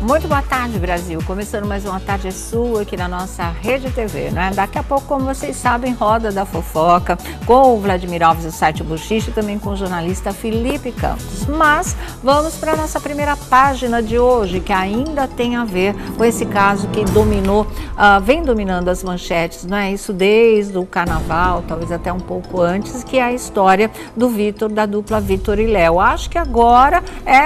Muito boa tarde, Brasil. Começando mais uma Tarde Sua aqui na nossa Rede TV, né? Daqui a pouco, como vocês sabem, Roda da Fofoca, com o Vladimir Alves do site Buchiche e também com o jornalista Felipe Campos. Mas vamos para a nossa primeira página de hoje, que ainda tem a ver com esse caso que dominou, vem dominando as manchetes, não é? Isso desde o carnaval, talvez até um pouco antes, que é a história do Vitor, da dupla Vitor e Léo. Acho que agora,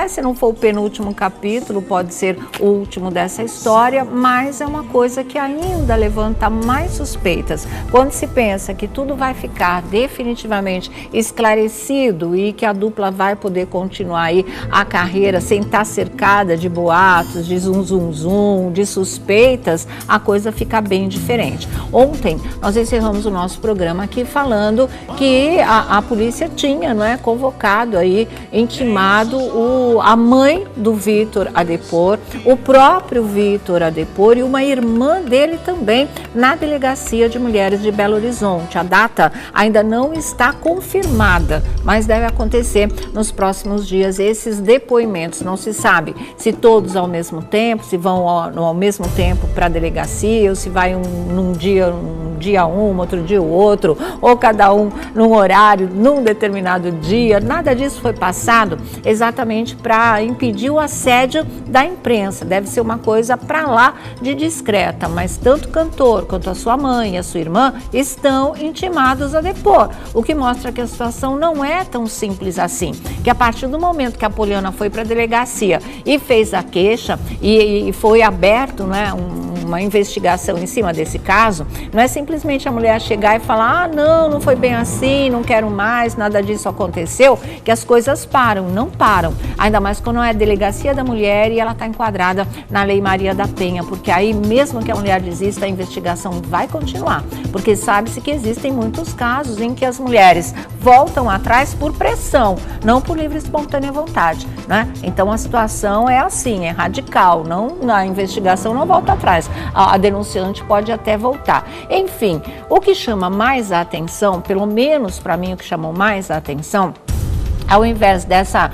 se não for o penúltimo capítulo, pode ser o último dessa história, mas é uma coisa que ainda levanta mais suspeitas. Quando se pensa que tudo vai ficar definitivamente esclarecido e que a dupla vai poder continuar aí a carreira sem estar cercada de boatos, de zum, de suspeitas, a coisa fica bem diferente. Ontem nós encerramos o nosso programa aqui falando que a polícia tinha, não é, convocado aí, intimado a mãe do Vitor a depor, o próprio Vitor a depor e uma irmã dele também na Delegacia de Mulheres de Belo Horizonte. A data ainda não está confirmada, mas deve acontecer nos próximos dias esses depoimentos. Não se sabe se todos ao mesmo tempo, se vão ao mesmo tempo para a delegacia, ou se vai num dia um, outro dia o outro, ou cada um num horário, num determinado dia. Nada disso foi passado exatamente para impedir o assédio da imprensa. Deve ser uma coisa para lá de discreta, mas tanto o cantor quanto a sua mãe e a sua irmã estão intimados a depor, o que mostra que a situação não é tão simples assim, que a partir do momento que a Poliana foi para a delegacia e fez a queixa e foi aberto, né, uma investigação em cima desse caso, não é simplesmente a mulher chegar e falar, não foi bem assim, não quero mais, nada disso aconteceu, que as coisas param, não param, ainda mais quando é a Delegacia da Mulher e ela está enquadrada na Lei Maria da Penha, porque aí mesmo que a mulher desista, a investigação vai continuar, porque sabe-se que existem muitos casos em que as mulheres voltam atrás por pressão, não por livre e espontânea vontade, né? Então a situação é assim, é radical, a investigação não volta atrás, a denunciante pode até voltar. Enfim, o que chama mais a atenção, pelo menos para mim o que chamou mais a atenção, ao invés dessa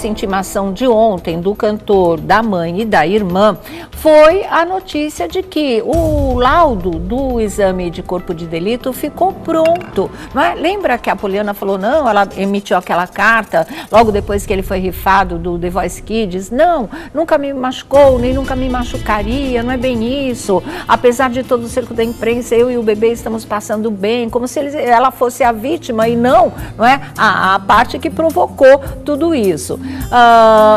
intimação de ontem do cantor, da mãe e da irmã, foi a notícia de que o laudo do exame de corpo de delito ficou pronto. Não é? Lembra que a Poliana falou, não, ela emitiu aquela carta logo depois que ele foi rifado do The Voice Kids? Não, nunca me machucou, nem nunca me machucaria, não é bem isso. Apesar de todo o cerco da imprensa, eu e o bebê estamos passando bem, como se ela fosse a vítima e não é a parte que provocou tudo isso.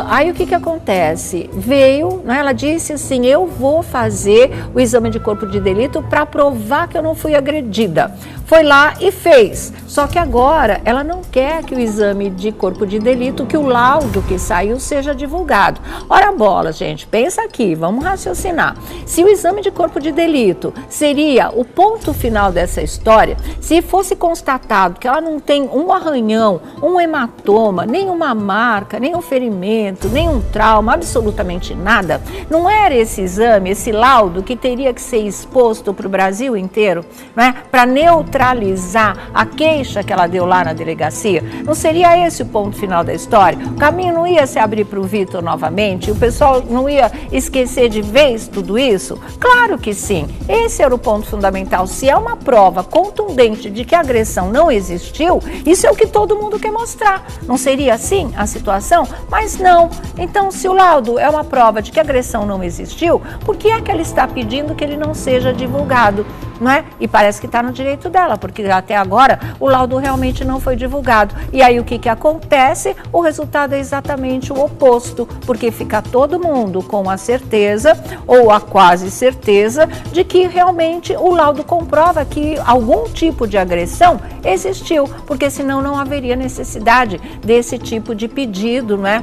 Aí o que acontece? Veio, né, ela disse assim, eu vou fazer o exame de corpo de delito para provar que eu não fui agredida. Foi lá e fez. Só que agora ela não quer que o exame de corpo de delito, que o laudo que saiu seja divulgado. Ora bola, gente, pensa aqui, vamos raciocinar. Se o exame de corpo de delito seria o ponto final dessa história, se fosse constatado que ela não tem um arranhão, um hematoma, nenhuma marca, nenhum ferimento, nenhum trauma, absolutamente nada, não era esse exame, esse laudo que teria que ser exposto para o Brasil inteiro, né, para neutralizar a queixa que ela deu lá na delegacia? Não seria esse o ponto final da história? O caminho não ia se abrir para o Vitor novamente? O pessoal não ia esquecer de vez tudo isso? Claro que sim. Esse era o ponto fundamental. Se é uma prova contundente de que a agressão não existiu, isso é o que todo mundo quer mostrar. Não seria assim a situação? Mas não. Então, se o laudo é uma prova de que a agressão não existiu, por que é que ela está pedindo que ele não seja divulgado? Não é? E parece que está no direito dela, porque até agora o laudo realmente não foi divulgado. E aí o que acontece? O resultado é exatamente o oposto, porque fica todo mundo com a certeza, ou a quase certeza, de que realmente o laudo comprova que algum tipo de agressão existiu, porque senão não haveria necessidade desse tipo de pedido, não é,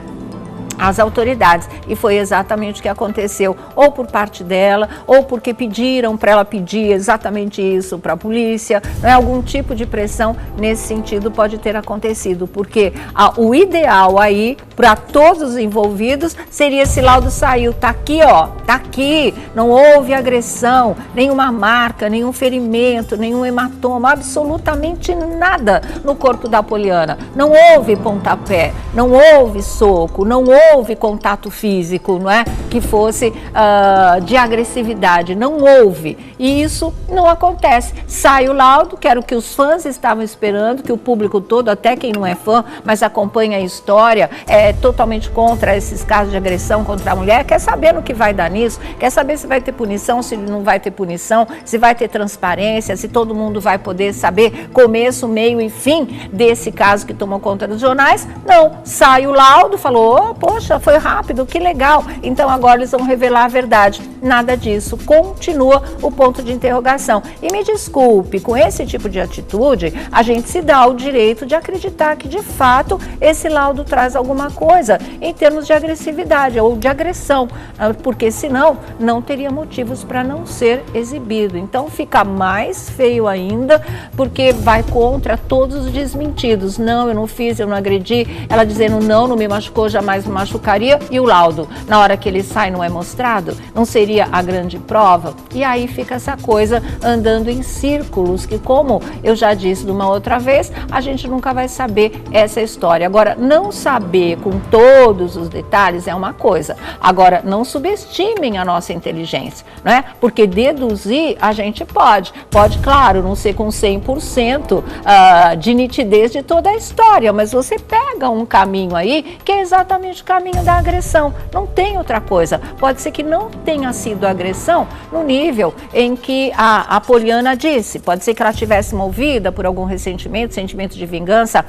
às autoridades. E foi exatamente o que aconteceu, ou por parte dela, ou porque pediram para ela pedir exatamente isso para a polícia, não é? Algum tipo de pressão nesse sentido pode ter acontecido, porque o ideal aí para todos os envolvidos seria esse laudo saiu, tá aqui, ó, tá aqui, não houve agressão, nenhuma marca, nenhum ferimento, nenhum hematoma, absolutamente nada no corpo da Poliana, não houve pontapé, não houve soco, não houve contato físico, não é? Que fosse de agressividade, não houve. E isso não acontece. Sai o laudo, que era o que os fãs estavam esperando, que o público todo, até quem não é fã, mas acompanha a história, é totalmente contra esses casos de agressão contra a mulher, quer saber no que vai dar nisso, quer saber se vai ter punição, se não vai ter punição, se vai ter transparência, se todo mundo vai poder saber começo, meio e fim desse caso que tomou conta dos jornais. Não, sai o laudo, falou, oh, poxa, foi rápido, que legal, então agora eles vão revelar a verdade. Nada disso, continua o ponto de interrogação. E me desculpe, com esse tipo de atitude, a gente se dá o direito de acreditar que, de fato, esse laudo traz alguma coisa em termos de agressividade ou de agressão, porque senão não teria motivos para não ser exibido. Então fica mais feio ainda, porque vai contra todos os desmentidos. Não, eu não fiz, eu não agredi. Ela dizendo não, não me machucou, jamais me machucaria. E o laudo, na hora que ele sai, não é mostrado? Não seria a grande prova? E aí fica essa coisa andando em círculos, que, como eu já disse de uma outra vez, a gente nunca vai saber essa história. Agora, não saber com todos os detalhes é uma coisa. Agora, não subestimem a nossa inteligência, não é? Porque deduzir a gente pode, claro, não ser com 100% de nitidez de toda a história, mas você pega um caminho aí que é exatamente o caminho da agressão, não tem outra coisa. Pode ser que não tenha sido agressão no nível em que a Poliana disse, pode ser que ela tivesse movida por algum ressentimento, sentimento de vingança,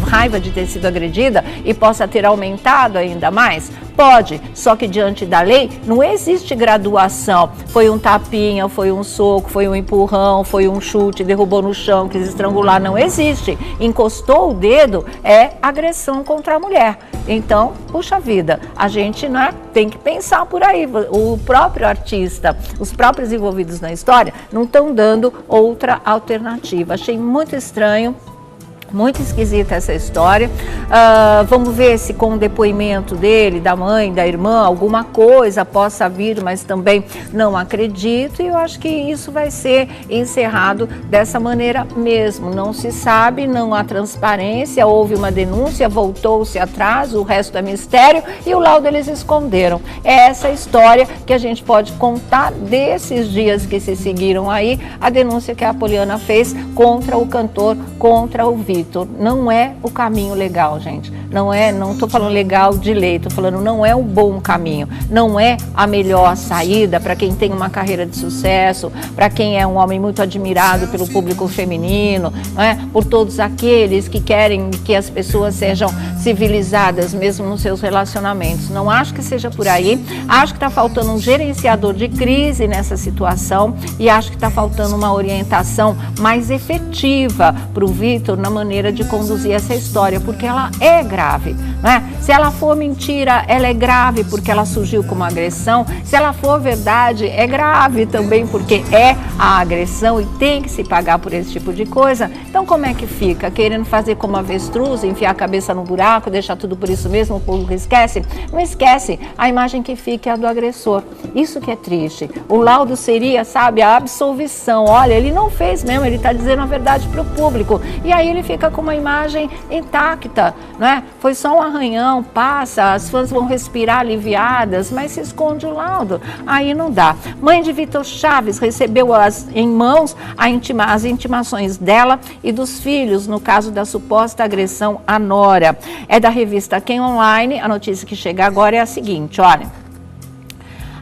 raiva de ter sido agredida e possa ter aumentado ainda mais. Pode, só que diante da lei não existe graduação. Foi um tapinha, foi um soco, foi um empurrão, foi um chute, derrubou no chão, quis estrangular, não existe. Encostou o dedo, é agressão contra a mulher. Então, puxa vida, a gente, né, tem que pensar por aí. O próprio artista, os próprios envolvidos na história não estão dando outra alternativa. Achei muito estranho. Muito esquisita essa história. Vamos ver se com o depoimento dele, da mãe, da irmã, alguma coisa possa vir, mas também não acredito. E eu acho que isso vai ser encerrado dessa maneira mesmo. Não se sabe, não há transparência, houve uma denúncia, voltou-se atrás, o resto é mistério e o laudo eles esconderam. É essa história que a gente pode contar desses dias que se seguiram aí, a denúncia que a Poliana fez contra o cantor, contra o Vitor. Não é o caminho legal, gente. Não estou falando legal de lei, estou falando não é o bom caminho. Não é a melhor saída para quem tem uma carreira de sucesso, para quem é um homem muito admirado pelo público feminino, não é? Por todos aqueles que querem que as pessoas sejam civilizadas mesmo nos seus relacionamentos. Não acho que seja por aí. Acho que está faltando um gerenciador de crise nessa situação e acho que está faltando uma orientação mais efetiva para o Vitor na maneira de conduzir essa história, porque ela é grave, né? Se ela for mentira, ela é grave porque ela surgiu como agressão. Se ela for verdade, é grave também porque é a agressão e tem que se pagar por esse tipo de coisa. Então como é que fica? Querendo fazer como avestruz, enfiar a cabeça no buraco, deixar tudo por isso mesmo, o povo esquece? Não esquece, a imagem que fica é a do agressor. Isso que é triste. O laudo seria, sabe, a absolvição. Olha, ele não fez mesmo, ele está dizendo a verdade para o público. E aí ele fica com uma imagem intacta, não é? Foi só um arranhão, passa, as fãs vão respirar aliviadas, mas se esconde o laudo. Aí não dá. Mãe de Vitor Chaves recebeu em mãos as intimações dela e dos filhos, no caso da suposta agressão à nora. É da revista Quem Online, a notícia que chega agora é a seguinte, olha.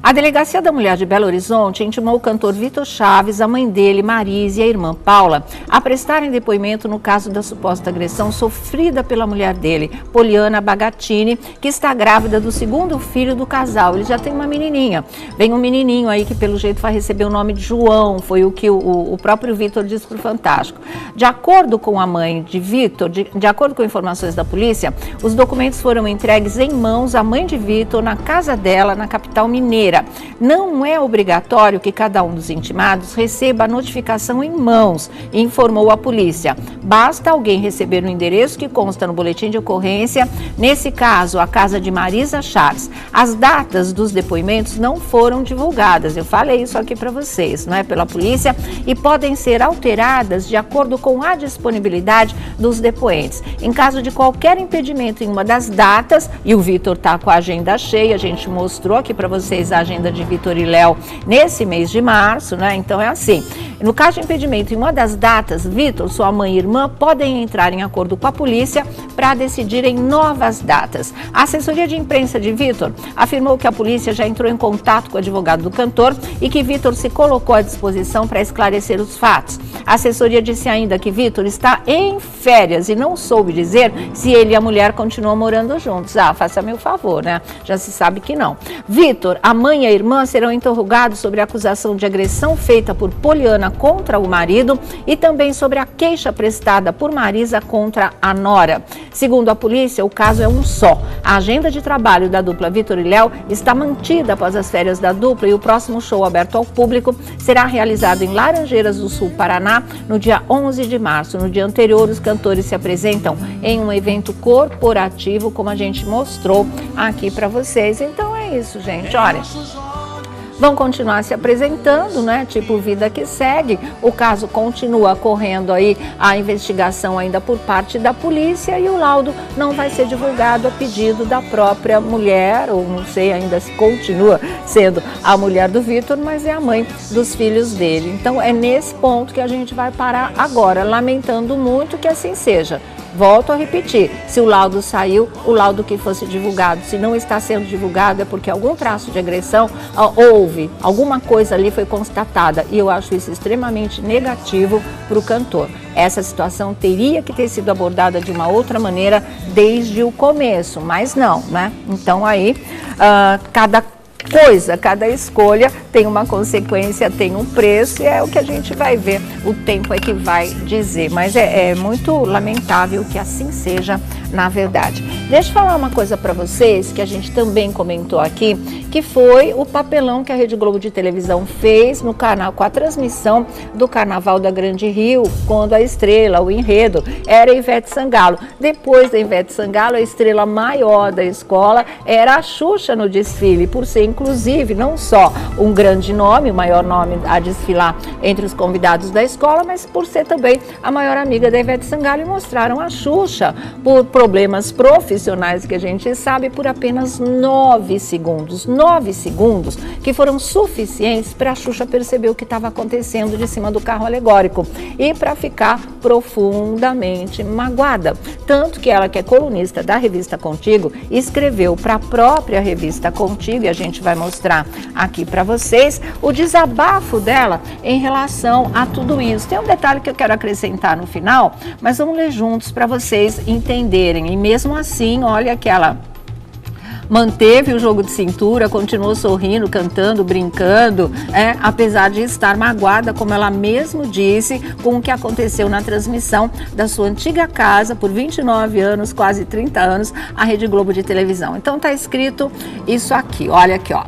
A Delegacia da Mulher de Belo Horizonte intimou o cantor Vitor Chaves, a mãe dele, Marise, e a irmã Paula, a prestarem depoimento no caso da suposta agressão sofrida pela mulher dele, Poliana Bagatini, que está grávida do segundo filho do casal. Ele já tem uma menininha. Vem um menininho aí que pelo jeito vai receber o nome de João, foi o que o próprio Vitor disse para o Fantástico. De acordo com a mãe de Vitor, de acordo com informações da polícia, os documentos foram entregues em mãos à mãe de Vitor na casa dela, na capital mineira. Olha, não é obrigatório que cada um dos intimados receba a notificação em mãos, informou a polícia. Basta alguém receber o endereço que consta no boletim de ocorrência, nesse caso, a casa de Marisa Charles. As datas dos depoimentos não foram divulgadas, eu falei isso aqui para vocês, não é, pela polícia, e podem ser alteradas de acordo com a disponibilidade dos depoentes. Em caso de qualquer impedimento em uma das datas, e o Vitor está com a agenda cheia, a gente mostrou aqui para vocês a agenda de Vitor e Léo nesse mês de março, né? Então é assim, no caso de impedimento em uma das datas, Vitor, sua mãe e irmã podem entrar em acordo com a polícia para decidirem novas datas. A assessoria de imprensa de Vitor afirmou que a polícia já entrou em contato com o advogado do cantor e que Vitor se colocou à disposição para esclarecer os fatos. A assessoria disse ainda que Vitor está em férias e não soube dizer se ele e a mulher continuam morando juntos. Ah, faça meu favor, né? Já se sabe que não. Vitor, a mãe e a irmã serão interrogados sobre a acusação de agressão feita por Poliana contra o marido e também sobre a queixa prestada por Marisa contra a nora. Segundo a polícia, o caso é um só. A agenda de trabalho da dupla Vitor e Léo está mantida após as férias da dupla e o próximo show aberto ao público será realizado em Laranjeiras do Sul, Paraná, no dia 11 de março. No dia anterior, os cantores se apresentam em um evento corporativo, como a gente mostrou aqui para vocês. Então é isso, gente. Olha, vão continuar se apresentando, né? Tipo vida que segue. O caso continua correndo aí, a investigação ainda por parte da polícia e o laudo não vai ser divulgado a pedido da própria mulher, ou não sei ainda se continua sendo a mulher do Vitor, mas é a mãe dos filhos dele. Então é nesse ponto que a gente vai parar agora, lamentando muito que assim seja. Volto a repetir, se o laudo saiu, o laudo que fosse divulgado. Se não está sendo divulgado é porque algum traço de agressão houve, alguma coisa ali foi constatada. E eu acho isso extremamente negativo para o cantor. Essa situação teria que ter sido abordada de uma outra maneira desde o começo, mas não, né? Então aí, cada escolha tem uma consequência, tem um preço e é o que a gente vai ver, o tempo é que vai dizer, mas é muito lamentável que assim seja na verdade. Deixa eu falar uma coisa para vocês que a gente também comentou aqui, que foi o papelão que a Rede Globo de televisão fez no canal com a transmissão do Carnaval da Grande Rio, quando a estrela, o enredo, era Ivete Sangalo. Depois da Ivete Sangalo, a estrela maior da escola era a Xuxa no desfile, por ser inclusive não só um grande nome, o maior nome a desfilar entre os convidados da escola, mas por ser também a maior amiga da Ivete Sangalo, e mostraram a Xuxa por problemas profissionais que a gente sabe por apenas 9 segundos. 9 segundos que foram suficientes para a Xuxa perceber o que estava acontecendo de cima do carro alegórico e para ficar profundamente magoada. Tanto que ela, que é colunista da revista Contigo, escreveu para a própria revista Contigo, e a gente vai mostrar aqui para vocês o desabafo dela em relação a tudo isso. Tem um detalhe que eu quero acrescentar no final, mas vamos ler juntos para vocês entenderem. E mesmo assim, olha que ela manteve o jogo de cintura, continuou sorrindo, cantando, brincando, apesar de estar magoada, como ela mesmo disse, com o que aconteceu na transmissão da sua antiga casa por 29 anos, quase 30 anos, a Rede Globo de televisão. Então tá escrito isso aqui, olha aqui, ó.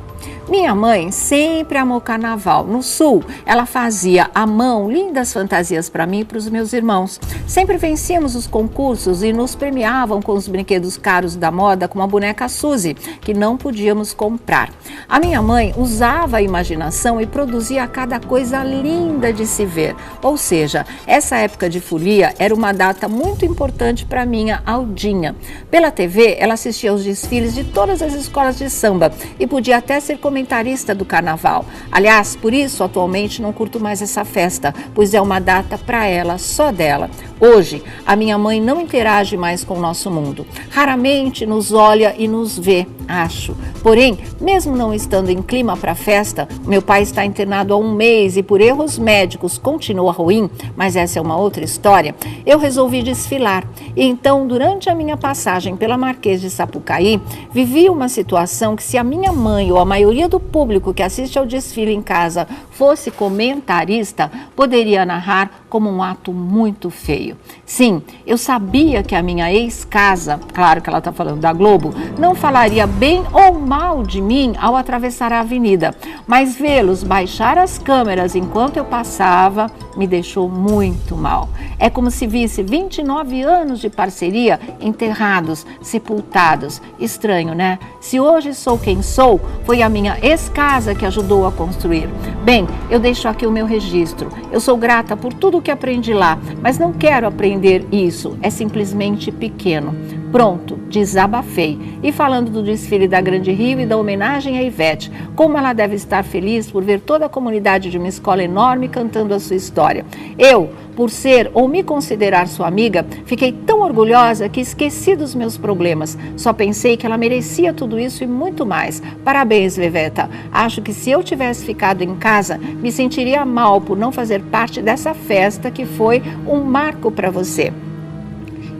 Minha mãe sempre amou carnaval. No Sul, ela fazia à mão lindas fantasias para mim e para os meus irmãos. Sempre vencíamos os concursos e nos premiavam com os brinquedos caros da moda, como a boneca Suzy, que não podíamos comprar. A minha mãe usava a imaginação e produzia cada coisa linda de se ver. Ou seja, essa época de folia era uma data muito importante para minha Aldinha. Pela TV, ela assistia aos desfiles de todas as escolas de samba e podia até ser comentarista do carnaval. Aliás, por isso atualmente não curto mais essa festa, pois é uma data para ela, só dela. Hoje, a minha mãe não interage mais com o nosso mundo. Raramente nos olha e nos vê, acho. Porém, mesmo não estando em clima para festa, meu pai está internado há 1 mês e por erros médicos continua ruim, mas essa é uma outra história. Eu resolvi desfilar. E então, durante a minha passagem pela Marquês de Sapucaí, vivi uma situação que, se a minha mãe ou a maioria do público que assiste ao desfile em casa fosse comentarista, poderia narrar como um ato muito feio. Sim, eu sabia que a minha ex-casa, claro que ela está falando da Globo, não falaria bem ou mal de mim ao atravessar a avenida, mas vê-los baixar as câmeras enquanto eu passava me deixou muito mal. É como se visse 29 anos de parceria enterrados, sepultados. Estranho, né? Se hoje sou quem sou, foi a minha ex-casa que ajudou a construir. Bem, eu deixo aqui o meu registro. Eu sou grata por tudo o que aprendi lá, mas não quero aprender isso. É simplesmente pequeno. Pronto, desabafei. E falando do desfile da Grande Rio e da homenagem a Ivete, como ela deve estar feliz por ver toda a comunidade de uma escola enorme cantando a sua história. Eu, por ser ou me considerar sua amiga, fiquei tão orgulhosa que esqueci dos meus problemas. Só pensei que ela merecia tudo isso e muito mais. Parabéns, Veveta. Acho que se eu tivesse ficado em casa, me sentiria mal por não fazer parte dessa festa que foi um marco para você.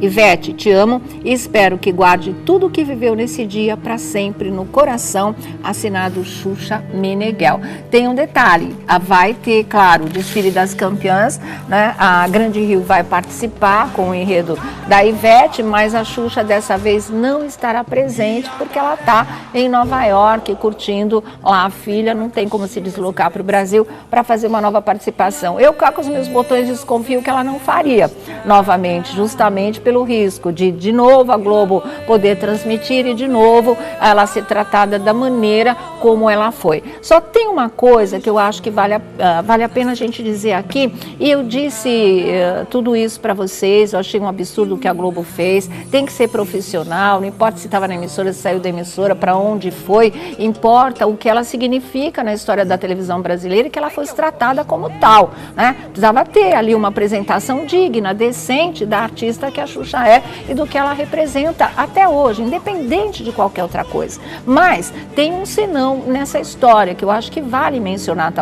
Ivete, te amo e espero que guarde tudo o que viveu nesse dia para sempre no coração. Assinado Xuxa Meneghel. Tem um detalhe, vai ter, claro, o desfile das campeãs, né? A Grande Rio vai participar com o enredo da Ivete, mas a Xuxa dessa vez não estará presente porque ela está em Nova York curtindo lá a filha, não tem como se deslocar para o Brasil para fazer uma nova participação. Eu cá com os meus botões desconfio que ela não faria novamente, justamente pelo risco de novo a Globo poder transmitir e de novo ela ser tratada da maneira como ela foi. Só tem uma coisa que eu acho que vale a pena a gente dizer aqui, e eu disse tudo isso para vocês, eu achei um absurdo o que a Globo fez, tem que ser profissional, não importa se estava na emissora, se saiu da emissora, para onde foi, importa o que ela significa na história da televisão brasileira e que ela fosse tratada como tal, né? Precisava ter ali uma apresentação digna, decente da artista que a Xuxa é e do que ela representa até hoje, independente de qualquer outra coisa. Mas tem um senão nessa história que eu acho que vale mencionar.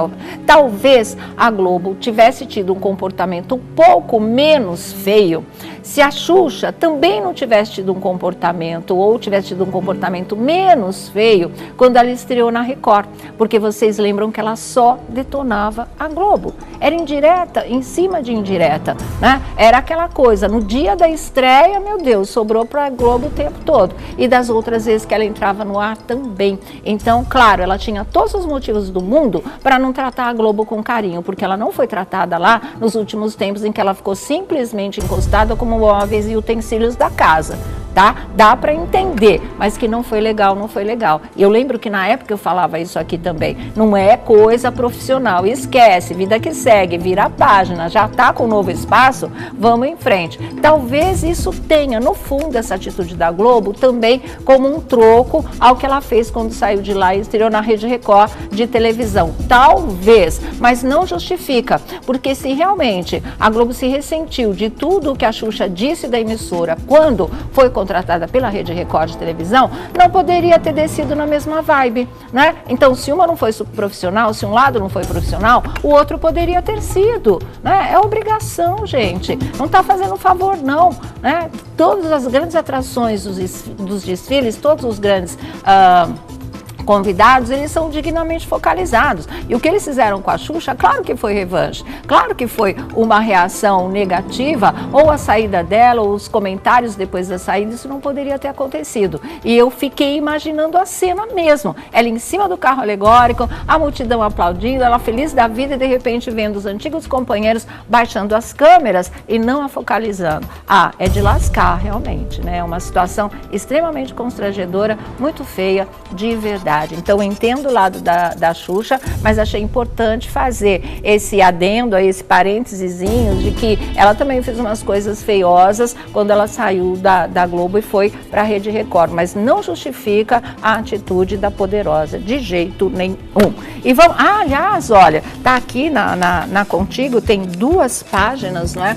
Talvez a Globo tivesse tido um comportamento um pouco menos feio se a Xuxa também não tivesse tido um comportamento ou tivesse tido um comportamento menos feio quando ela estreou na Record, porque vocês lembram que ela só detonava a Globo. Era indireta em cima de indireta, né? Era aquela coisa, no dia da estreia, meu Deus, sobrou para a Globo o tempo todo. E das outras vezes que ela entrava no ar também. Então, claro, ela tinha todos os motivos do mundo para não tratar a Globo com carinho, porque ela não foi tratada lá nos últimos tempos em que ela ficou simplesmente encostada como móveis e utensílios da casa. Tá? Dá para entender, mas que não foi legal, não foi legal. E eu lembro que na época eu falava isso aqui também, não é coisa profissional, esquece, vida que segue, vira a página, já tá com um novo espaço, vamos em frente. Talvez isso tenha, no fundo, essa atitude da Globo também como um troco ao que ela fez quando saiu de lá e estreou na Rede Record de televisão. Talvez, mas não justifica, porque se realmente a Globo se ressentiu de tudo o que a Xuxa disse da emissora quando foi contratada pela Rede Record de televisão, não poderia ter descido na mesma vibe, né? Então, se uma não foi profissional, se um lado não foi profissional, o outro poderia ter sido, né? É obrigação, gente. Não está fazendo favor, não, né? Todas as grandes atrações dos desfiles, todos os grandes convidados, eles são dignamente focalizados. E o que eles fizeram com a Xuxa, claro que foi revanche, claro que foi uma reação negativa, ou a saída dela, ou os comentários depois da saída, isso não poderia ter acontecido. E eu fiquei imaginando a cena mesmo, ela em cima do carro alegórico, a multidão aplaudindo, ela feliz da vida e de repente vendo os antigos companheiros baixando as câmeras e não a focalizando. Ah, é de lascar realmente, né? É uma situação extremamente constrangedora, muito feia, de verdade. Então, eu entendo o lado da Xuxa, mas achei importante fazer esse adendo, esse parêntesezinho de que ela também fez umas coisas feiosas quando ela saiu da Globo e foi para a Rede Record, mas não justifica a atitude da Poderosa, de jeito nenhum. E vamos, aliás, olha, tá aqui na Contigo, tem 2 páginas, né,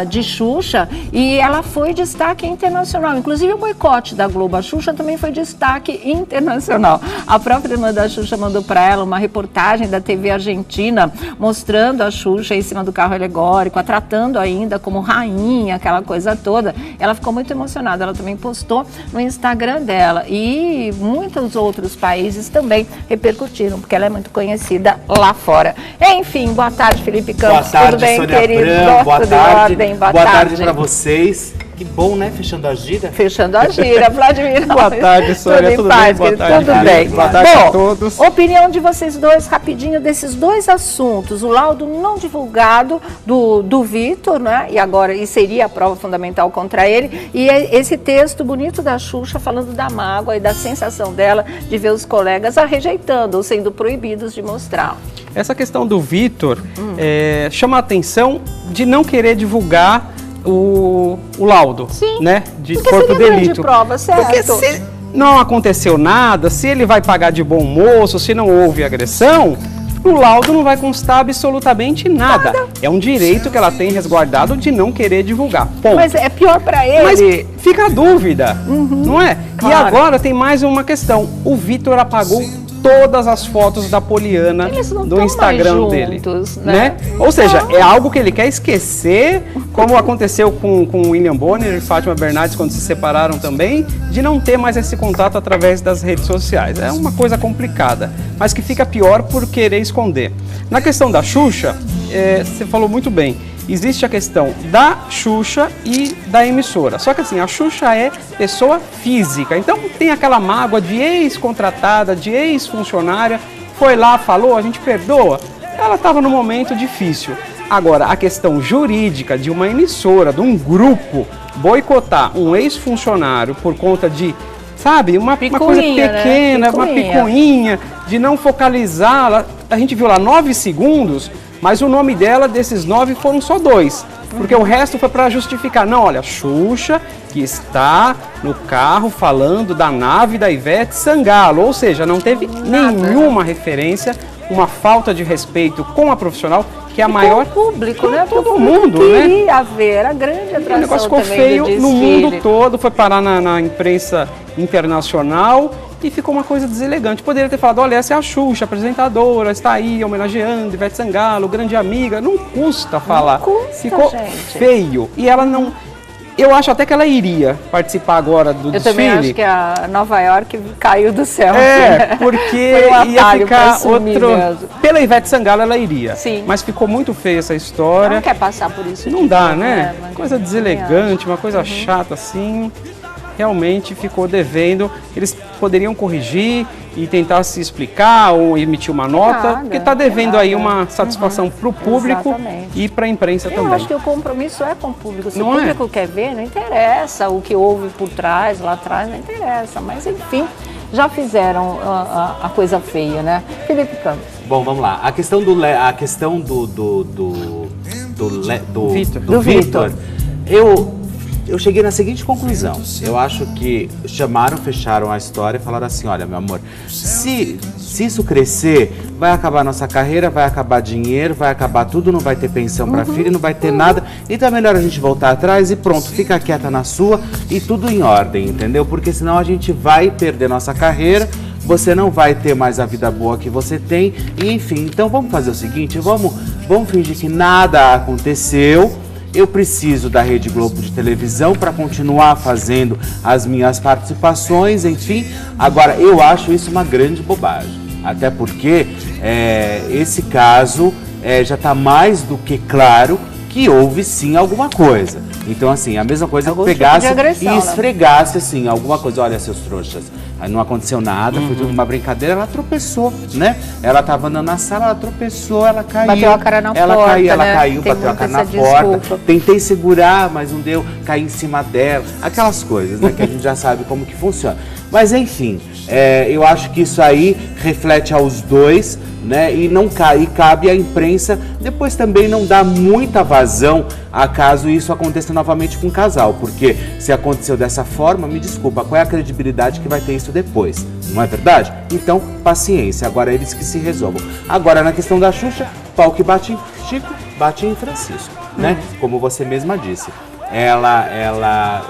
de Xuxa, e ela foi destaque internacional, inclusive o boicote da Globo, a Xuxa também foi destaque internacional. A própria irmã da Xuxa mandou para ela uma reportagem da TV argentina mostrando a Xuxa em cima do carro alegórico, a tratando ainda como rainha, aquela coisa toda. Ela ficou muito emocionada, ela também postou no Instagram dela e muitos outros países também repercutiram, porque ela é muito conhecida lá fora. Enfim, boa tarde, Felipe Campos. Boa tarde, tudo bem, Sônia querido? Abrão, boa tarde. Ordem, boa tarde para vocês. Que bom, né? Fechando a gira. Fechando a gira, Vladimir. Boa tarde, Sônia. Tudo em paz, boa querido? tarde, Tudo bem. boa tarde a todos. Opinião de vocês dois, rapidinho, desses dois assuntos. O laudo não divulgado do Vitor, né? E seria a prova fundamental contra ele. E esse texto bonito da Xuxa falando da mágoa e da sensação dela de ver os colegas a rejeitando ou sendo proibidos de mostrar. Essa questão do Vitor chama a atenção de não querer divulgar o laudo, sim, né, de porque corpo de seria delito. grande prova, certo? Porque se não aconteceu nada, se ele vai pagar de bom moço, se não houve agressão, no laudo não vai constar absolutamente nada. É um direito que ela tem resguardado de não querer divulgar. Ponto. Mas é pior para ele. Mas fica a dúvida, não é? Claro. E agora tem mais uma questão. O Vitor apagou todas as fotos da Poliana do Instagram dele, né? Ou seja, é algo que ele quer esquecer, como aconteceu com o William Bonner e Fátima Bernardes quando se separaram também, de não ter mais esse contato através das redes sociais. É uma coisa complicada, mas que fica pior por querer esconder. Na questão da Xuxa, você falou muito bem. Existe a questão da Xuxa e da emissora. Só que assim, a Xuxa é pessoa física, então tem aquela mágoa de ex-contratada, de ex-funcionária, foi lá, falou, a gente perdoa. Ela estava num momento difícil. Agora, a questão jurídica de uma emissora, de um grupo, boicotar um ex-funcionário por conta de, sabe, uma coisa pequena, né? Uma picuinha, de não focalizá-la. A gente viu lá 9 segundos, mas o nome dela, desses 9, foram só 2. Porque o resto foi para justificar. Não, olha, Xuxa, que está no carro falando da nave da Ivete Sangalo. Ou seja, não teve nenhuma referência, uma falta de respeito com a profissional, que é a maior... Com o público, né? Todo mundo, né? Queria ver, a grande atração. O negócio ficou feio no mundo todo, foi parar na imprensa internacional. E ficou uma coisa deselegante. Poderia ter falado, olha, essa é a Xuxa, apresentadora, está aí homenageando Ivete Sangalo, grande amiga. Não custa falar. Não custa, ficou feio. E ela não... Eu acho até que ela iria participar agora do desfile. Eu também acho que a Nova York caiu do céu. Porque ia ficar outro... Pela Ivete Sangalo ela iria. Sim. Mas ficou muito feia essa história. Não quer passar por isso. Não dá, né? Coisa deselegante, uma coisa chata assim. Realmente ficou devendo. Eles poderiam corrigir e tentar se explicar ou emitir uma nota, porque está devendo aí uma satisfação para o público e para a imprensa também. Eu acho que o compromisso é com o público. Se o público quer ver, não interessa o que houve por trás, lá atrás, não interessa. Mas, enfim, já fizeram a coisa feia, né? Felipe Campos. Bom, vamos lá. A questão do Vitor, eu cheguei na seguinte conclusão. Eu acho que fecharam a história e falaram assim, olha, meu amor, se isso crescer, vai acabar nossa carreira, vai acabar dinheiro, vai acabar tudo, não vai ter pensão para filho, não vai ter nada. Então é melhor a gente voltar atrás e pronto, fica quieta na sua e tudo em ordem, entendeu? Porque senão a gente vai perder nossa carreira, você não vai ter mais a vida boa que você tem. E enfim, então vamos fazer o seguinte, vamos fingir que nada aconteceu. Eu preciso da Rede Globo de televisão para continuar fazendo as minhas participações, enfim. Agora, eu acho isso uma grande bobagem, até porque esse caso já está mais do que claro que houve sim alguma coisa. Então, assim, a mesma coisa que pegasse e esfregasse, assim, alguma coisa. Olha, seus trouxas, aí não aconteceu nada, foi tudo uma brincadeira, ela tropeçou, né? Ela estava andando na sala, ela tropeçou, ela caiu. Bateu a cara na porta, ela caiu, bateu a cara na porta. Tentei segurar, mas não deu, caí em cima dela. Aquelas coisas, né, que a gente já sabe como que funciona. Mas, enfim, eu acho que isso aí reflete aos dois, né? E cabe à imprensa depois também não dar muita vazão a caso isso aconteça novamente com o casal, porque se aconteceu dessa forma, me desculpa, qual é a credibilidade que vai ter isso depois? Não é verdade? Então, paciência, agora eles que se resolvam. Agora, na questão da Xuxa, pau que bate em Chico, bate em Francisco, né? Como você mesma disse. Ela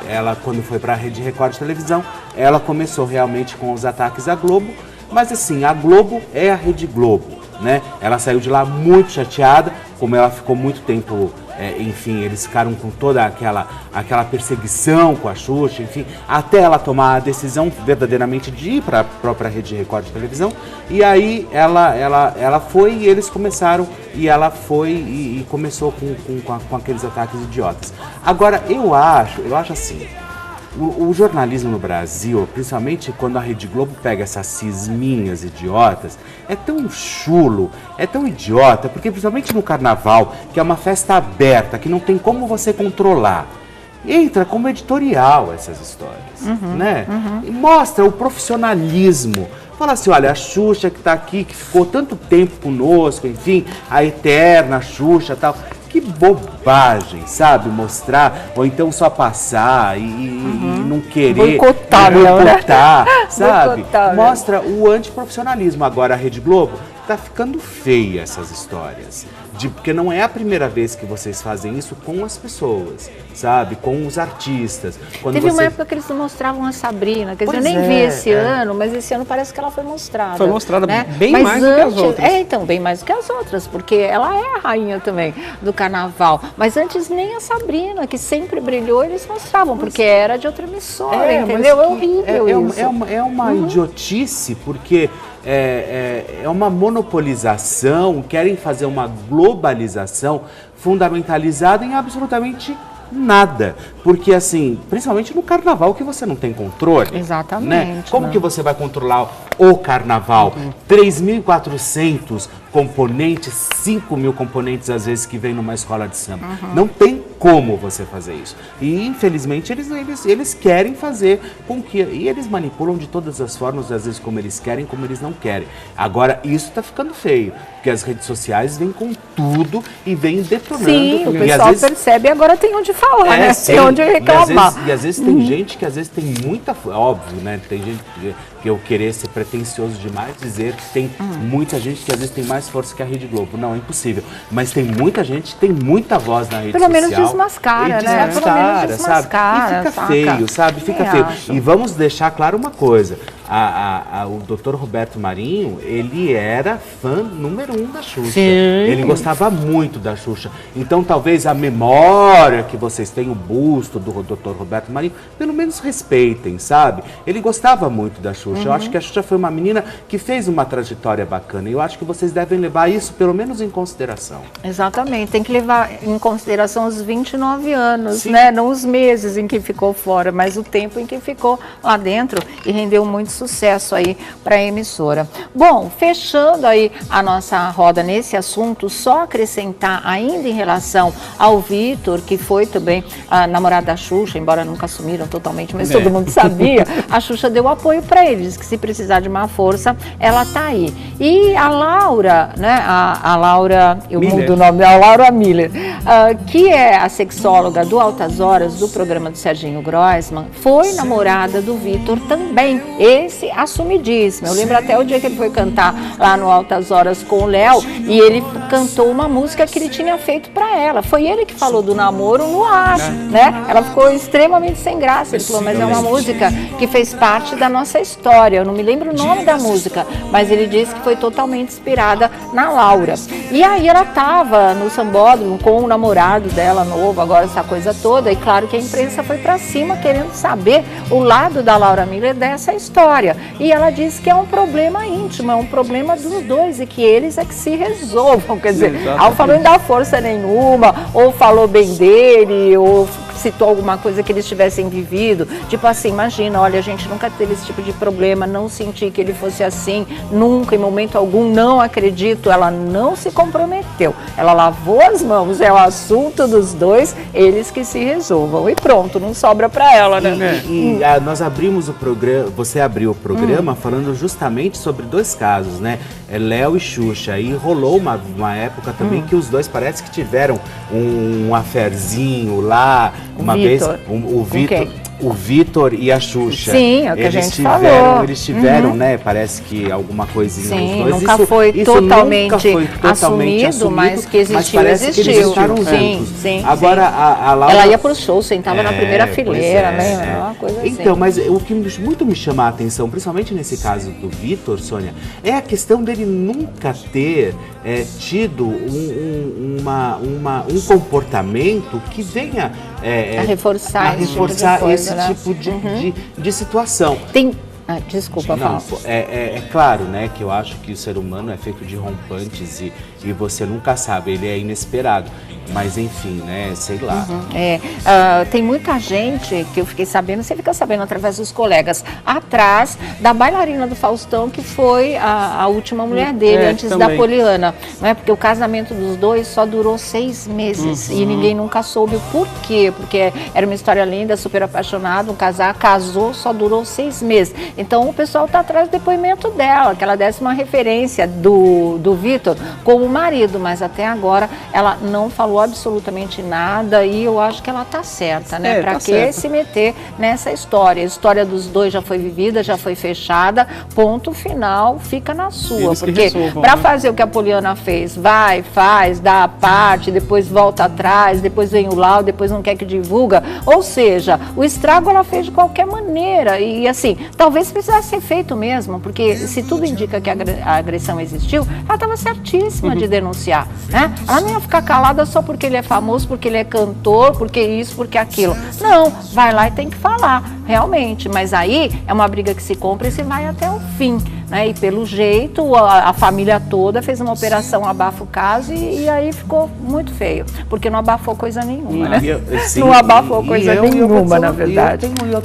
quando foi para a Rede Record de televisão, ela começou realmente com os ataques à Globo, mas assim, a Globo é a Rede Globo, né? Ela saiu de lá muito chateada, como ela ficou muito tempo enfim, eles ficaram com toda aquela perseguição com a Xuxa, enfim, até ela tomar a decisão verdadeiramente de ir para a própria Rede Record de televisão. E aí ela foi e eles começaram, e ela foi e começou com aqueles ataques idiotas. Agora, eu acho assim, o jornalismo no Brasil, principalmente quando a Rede Globo pega essas cisminhas idiotas, é tão chulo, é tão idiota, porque principalmente no carnaval, que é uma festa aberta, que não tem como você controlar, entra como editorial essas histórias, né? E mostra o profissionalismo. Fala assim, olha, a Xuxa que está aqui, que ficou tanto tempo conosco, enfim, a eterna Xuxa e tal. Que bobagem, sabe? Mostrar, ou então só passar e não querer boicotar, sabe? Mostra o antiprofissionalismo. Agora a Rede Globo tá ficando feia essas histórias. Porque não é a primeira vez que vocês fazem isso com as pessoas, sabe? Com os artistas. Teve uma época que eles não mostravam a Sabrina, quer dizer, eu nem vi esse ano, mas esse ano parece que ela foi mostrada. Foi mostrada, né? Bem mais do que as outras. Então, bem mais do que as outras, porque ela é a rainha também do carnaval. Mas antes nem a Sabrina, que sempre brilhou, eles mostravam, porque era de outra emissora, entendeu? É horrível isso. É uma idiotice, porque... É uma monopolização, querem fazer uma globalização fundamentalizada em absolutamente nada. Porque assim, principalmente no carnaval que você não tem controle. Exatamente. Né? Como que você vai controlar o carnaval? 3.400 componentes, 5.000 componentes às vezes que vem numa escola de samba. Não tem como você fazer isso. E infelizmente eles querem fazer com que... E eles manipulam de todas as formas, às vezes como eles querem, como eles não querem. Agora isso está ficando feio, porque as redes sociais vêm com tudo e vêm detonando. Sim, o pessoal percebe e agora tem onde falar, né? Tem onde reclamar. E às vezes tem gente que às vezes tem muita... Óbvio, né? Tem gente que eu querer ser pretencioso demais, dizer que tem muita gente que às vezes tem mais força que a Rede Globo. Não, é impossível. Mas tem muita gente que tem muita voz na rede social. Pelo menos desmascara, né? Pelo menos desmascara, sabe? E fica feio, sabe? Fica feio. E vamos deixar claro uma coisa. O Dr. Roberto Marinho, ele era fã número 1 da Xuxa. Sim. Ele gostava muito da Xuxa. Então, talvez a memória que vocês têm, o busto do Dr. Roberto Marinho, pelo menos respeitem, sabe? Ele gostava muito da Xuxa. Eu acho que a Xuxa foi uma menina que fez uma trajetória bacana. E eu acho que vocês devem levar isso, pelo menos, em consideração. Exatamente. Tem que levar em consideração os 29 anos, né? Não os meses em que ficou fora, mas o tempo em que ficou lá dentro e rendeu muito sucesso aí para a emissora. Bom, fechando aí a nossa roda nesse assunto, só acrescentar ainda em relação ao Vitor, que foi também a namorada da Xuxa, embora nunca assumiram totalmente, mas todo mundo sabia, a Xuxa deu apoio para eles, que se precisar de uma força, ela tá aí. E a Laura, né, a Laura, eu mudo o nome, a Laura Miller, que é a sexóloga do Altas Horas, do programa do Serginho Groisman, foi namorada do Vitor também, esse assumidíssimo. Eu lembro até o dia que ele foi cantar lá no Altas Horas com o Léo, e ele cantou uma música que ele tinha feito para ela. Foi ele que falou do namoro no ar, né? Ela ficou extremamente sem graça. Ele falou, mas é uma música que fez parte da nossa história. Eu não me lembro o nome da música, mas ele disse que foi totalmente inspirada na Laura. E aí ela estava no sambódromo com o namorado dela novo, agora essa coisa toda, e claro que a imprensa foi para cima querendo saber o lado da Laura Miller dessa história. E ela disse que é um problema íntimo, é um problema dos dois e que eles é que se resolvam. Quer dizer, ela falou em dar força nenhuma, ou falou bem dele, ou citou alguma coisa que eles tivessem vivido, tipo assim, imagina, olha, a gente nunca teve esse tipo de problema, não senti que ele fosse assim, nunca, em momento algum, não acredito. Ela não se comprometeu, ela lavou as mãos, é o assunto dos dois, eles que se resolvam, e pronto, não sobra pra ela, né? Nós abrimos o programa, você abriu o programa falando justamente sobre dois casos, né? Léo e Xuxa, e rolou uma época também que os dois parece que tiveram um aferzinho lá, uma vez, o Vitor, o Vitor e a Xuxa. Sim, é o que a gente falou. Eles tiveram, né, parece que alguma coisinha Sim, os dois. Nunca foi totalmente assumido, mas que existiu, existiu. Que eles estaram juntos. Sim. Agora, a Laura... Ela ia pro show, sentava na primeira fileira, né? Uma coisa assim. Então, mas o que muito me chama a atenção, principalmente nesse caso do Vitor, Sônia, é a questão dele nunca ter tido um comportamento que venha a reforçar esse tipo de situação. Desculpa, não, é claro, né, que eu acho que o ser humano é feito de rompantes e você nunca sabe, ele é inesperado. Mas enfim, né, sei lá. Tem muita gente que eu fiquei sabendo, você fica sabendo através dos colegas, atrás da bailarina do Faustão, que foi a última mulher dele, antes também da Poliana. Não é? Porque o casamento dos dois só durou 6 meses e ninguém nunca soube o porquê. Porque era uma história linda, super apaixonado, casou, só durou 6 meses. Então o pessoal está atrás do depoimento dela, que ela desse uma referência do Vitor como marido, mas até agora ela não falou absolutamente nada e eu acho que ela tá certa, né? Para que se meter nessa história? A história dos dois já foi vivida, já foi fechada, ponto final, fica na sua. Eles porque para fazer o que a Poliana fez, faz, dá a parte, depois volta atrás, depois vem o laudo, depois não quer que divulga. Ou seja, o estrago ela fez de qualquer maneira e assim, talvez precisasse ser feito mesmo, porque se tudo indica que a agressão existiu, ela estava certíssima de denunciar, né? Ela não ia ficar calada só porque ele é famoso, porque ele é cantor, porque isso, porque aquilo. Não, vai lá e tem que falar, realmente. Mas aí é uma briga que se compra e se vai até o fim, né? E pelo jeito, a família toda fez uma operação abafa o caso e aí ficou muito feio, porque não abafou coisa nenhuma, né? Não abafou coisa nenhuma, na verdade. Eu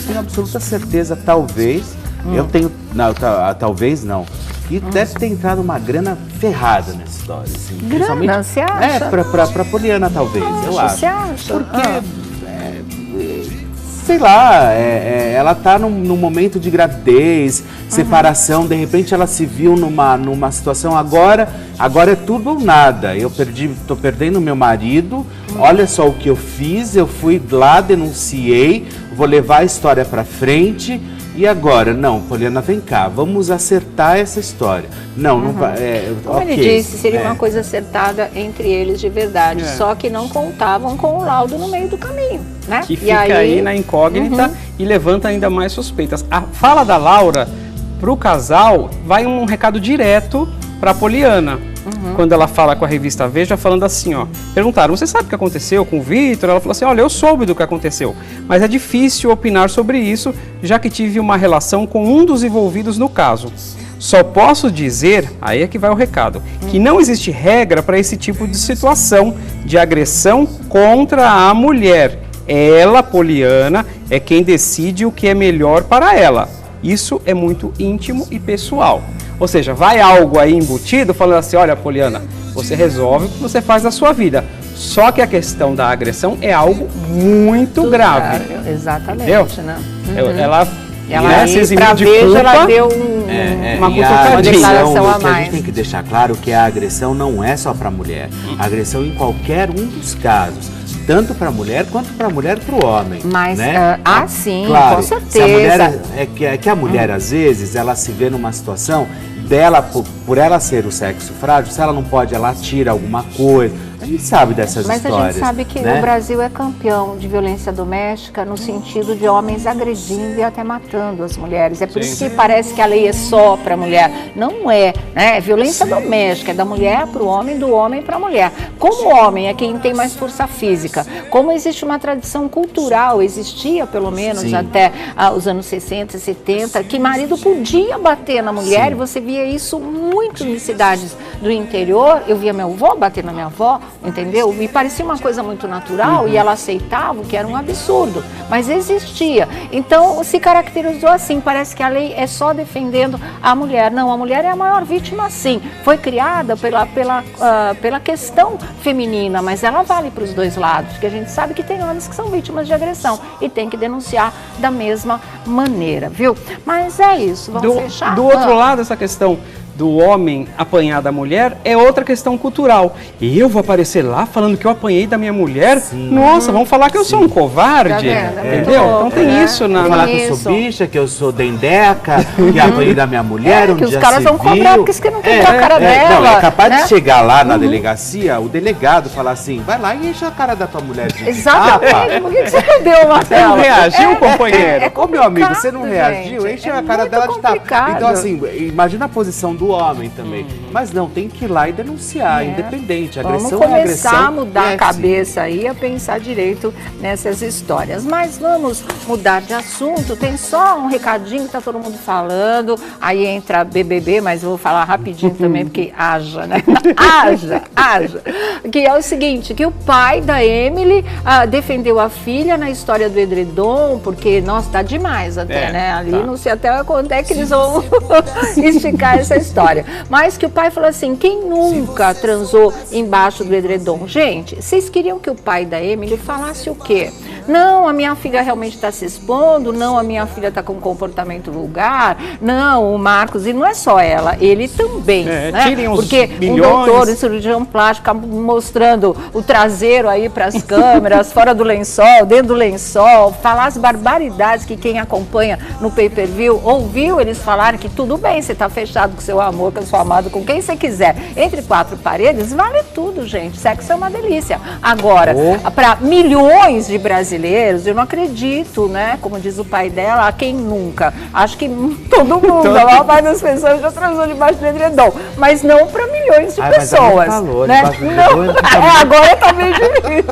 tenho absoluta certeza, talvez, talvez não, que deve ter entrado uma grana ferrada nessa história. Assim, grana, você acha? Pra Poliana, talvez, eu acho. Você acha? Porque, sei lá, ela tá num momento de gravidez, separação, de repente ela se viu numa situação, agora é tudo ou nada. Tô perdendo meu marido, olha só o que eu fiz, eu fui lá, denunciei, vou levar a história pra frente. E agora? Não, Poliana, vem cá, vamos acertar essa história. Não vai... Como ele disse, seria uma coisa acertada entre eles de verdade, só que não contavam com o laudo no meio do caminho, né? Que fica aí na incógnita e levanta ainda mais suspeitas. A fala da Laura pro casal vai um recado direto pra Poliana. Quando ela fala com a revista Veja, falando assim, ó, perguntaram, você sabe o que aconteceu com o Vitor? Ela falou assim, olha, eu soube do que aconteceu, mas é difícil opinar sobre isso, já que tive uma relação com um dos envolvidos no caso. Só posso dizer, aí é que vai o recado, que não existe regra para esse tipo de situação de agressão contra a mulher. Ela, Poliana, é quem decide o que é melhor para ela. Isso é muito íntimo e pessoal. Ou seja, vai algo aí embutido falando assim, olha, Poliana, você resolve o que você faz na sua vida. Só que a questão da agressão é algo muito grave. Exatamente, entendeu? Né? Ela se eximiu de culpa, ela deu uma declaração a mais. A gente tem que deixar claro que a agressão não é só para a mulher. A agressão em qualquer um dos casos. Tanto para a mulher quanto para a mulher para o homem. Mas, né? sim, claro, com certeza. Se a mulher, que a mulher, às vezes, ela se vê numa situação dela, por ela ser o sexo frágil, se ela não pode, ela tira alguma coisa. A gente sabe dessas histórias. Mas a gente sabe que né? o Brasil é campeão de violência doméstica no sentido de homens agredindo e até matando as mulheres. É por isso que parece que a lei é só para a mulher. Não é, né? É violência doméstica, é da mulher para o homem, do homem para a mulher. Como o homem é quem tem mais força física, como existe uma tradição cultural, existia pelo menos até os anos 60, 70, que marido podia bater na mulher e você via isso muito em cidades do interior. Eu via meu avô bater na minha avó, entendeu? Me parecia uma coisa muito natural e ela aceitava, que era um absurdo, mas existia. Então se caracterizou assim, parece que a lei é só defendendo a mulher. Não, a mulher é a maior vítima, sim. Foi criada pela questão feminina, mas ela vale para os dois lados, porque a gente sabe que tem homens que são vítimas de agressão e tem que denunciar da mesma maneira, viu? Mas é isso, vamos fechar. Do outro lado, essa questão do homem apanhar da mulher é outra questão cultural. E eu vou aparecer lá falando que eu apanhei da minha mulher? Sim. Nossa, vamos falar que eu sou um covarde, entendeu? Então tem isso na... Falar que eu sou bicha, que eu sou dendeca, que apanhei da minha mulher, que os caras vão cobrar, porque você não tem a cara dela. Não, é capaz de chegar lá na delegacia, o delegado falar assim, vai lá e enche a cara da tua mulher de exatamente, por que você não deu uma tela? Você não reagiu, companheiro? Ô, meu amigo, você não reagiu, enche a cara dela de tapa. Então, assim, imagina a posição do homem também. Mas não, tem que ir lá e denunciar, independente. Agressão vamos é agressão. Começar a mudar a cabeça aí, a pensar direito nessas histórias. Mas vamos mudar de assunto. Tem só um recadinho que tá todo mundo falando. Aí entra BBB, mas eu vou falar rapidinho também, porque haja, né? haja. Que é o seguinte, que o pai da Emily defendeu a filha na história do edredom, porque, nossa, tá demais até, né? Ali não sei até quando é que eles vão esticar essa história. Mas que o pai falou assim, quem nunca transou embaixo do edredom? Gente, vocês queriam que o pai da Emily falasse o quê? Não, a minha filha realmente está se expondo, não, a minha filha está com um comportamento vulgar, não, o Marcos, e não é só ela, ele também, né? Porque um doutor, um cirurgião plástico mostrando o traseiro aí para as câmeras, fora do lençol, dentro do lençol, falar as barbaridades que quem acompanha no pay-per-view ouviu eles falarem que tudo bem, você está fechado com seu amor, com seu amado, com quem você quiser, entre quatro paredes, vale tudo, gente, sexo é uma delícia. Agora, para milhões de brasileiros, eu não acredito, né? Como diz o pai dela, a quem nunca. Acho que todo mundo, a maior parte das pessoas já transou debaixo do edredom, mas não para milhões de pessoas. Falou, né? Agora tá meio difícil.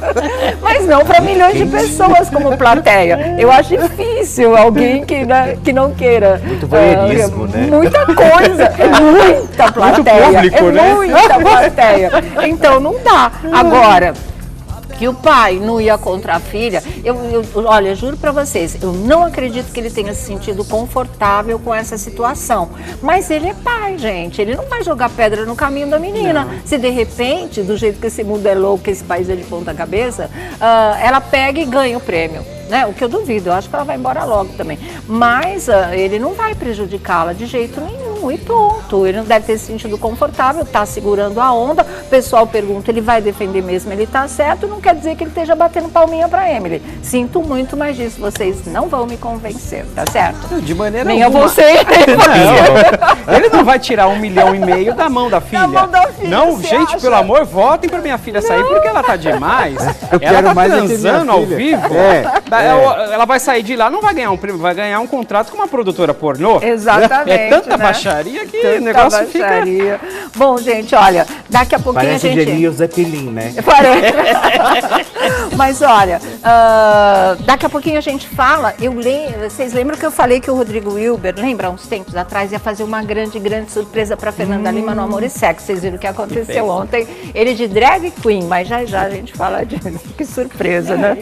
Mas não para milhões de pessoas como plateia. Eu acho difícil alguém que não queira. Muito voyeurismo, né? Muita coisa. É muita plateia. Muito público, né? Muita plateia. Então não dá. Agora, que o pai não ia contra a filha, olha, juro pra vocês, eu não acredito que ele tenha se sentido confortável com essa situação. Mas ele é pai, gente, ele não vai jogar pedra no caminho da menina. Não. Se de repente, do jeito que esse mundo é louco, que esse país é de ponta cabeça, ela pega e ganha o prêmio. Né? O que eu duvido, eu acho que ela vai embora logo também. Mas ele não vai prejudicá-la de jeito nenhum e pronto. Ele não deve ter se sentido confortável, está segurando a onda. O pessoal pergunta, ele vai defender mesmo, ele está certo, não quer dizer que ele esteja batendo palminha para Emily. Sinto muito, mas disso vocês não vão me convencer, tá certo? De maneira nem alguma. Eu vou ser. Ele não vai tirar 1,5 milhão da mão da filha. Da mão da filha, não, gente, acha? Pelo amor, votem para minha filha sair, porque ela tá demais. Ela tá mais transando ao vivo. Ela vai sair de lá, não vai ganhar um prêmio, vai ganhar um contrato com uma produtora pornô. Exatamente. É tanta baixaria que o negócio baixaria. Fica... Bom, gente, olha, daqui a pouquinho parece a gente... Parece Zeppelin, né? Parece. Mas olha, daqui a pouquinho a gente fala, vocês lembram que eu falei que o Rodrigo Wilber, lembra, uns tempos atrás, ia fazer uma grande surpresa para Fernanda Lima no Amor e Sexo. Vocês viram o que aconteceu ontem? Ele de drag queen, mas já a gente fala disso. Que surpresa, né?